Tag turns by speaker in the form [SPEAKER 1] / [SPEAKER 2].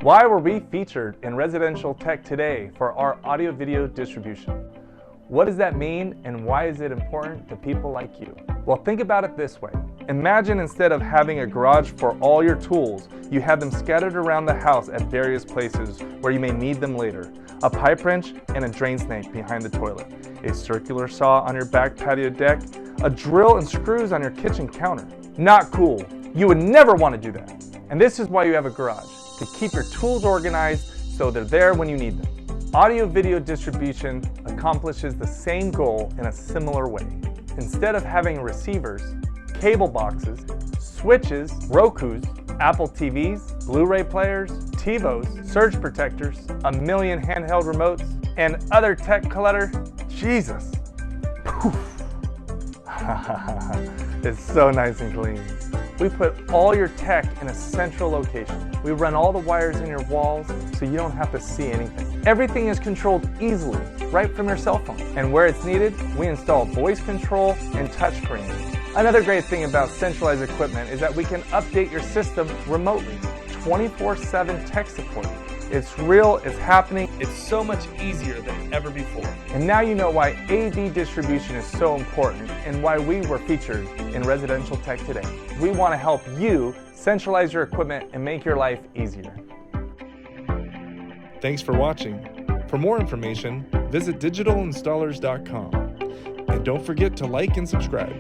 [SPEAKER 1] Why were we featured in Residential Tech Today for our audio-video distribution? What does that mean, and why is it important to people like you? Well, think about it this way. Imagine instead of having a garage for all your tools, you have them scattered around the house at various places where you may need them later. A pipe wrench and a drain snake behind the toilet, a circular saw on your back patio deck, a drill and screws on your kitchen counter. Not cool. You would never want to do that. And this is why you have a garage, to keep your tools organized so they're there when you need them. Audio-video distribution accomplishes the same goal in a similar way. Instead of having receivers, cable boxes, switches, Rokus, Apple TVs, Blu-ray players, TiVos, surge protectors, a million handheld remotes, and other tech clutter, Jesus. It's so nice and clean. We put all your tech in a central location. We run all the wires in your walls so you don't have to see anything. Everything is controlled easily, right from your cell phone. And where it's needed, we install voice control and touchscreens. Another great thing about centralized equipment is that we can update your system remotely. 24/7 tech support. It's real, it's happening, it's so much easier than ever before. And now you know why AV distribution is so important and why we were featured in Residential Tech Today. We want to help you centralize your equipment and make your life easier.
[SPEAKER 2] Thanks for watching. For more information, visit digitalinstallers.com. And don't forget to like and subscribe.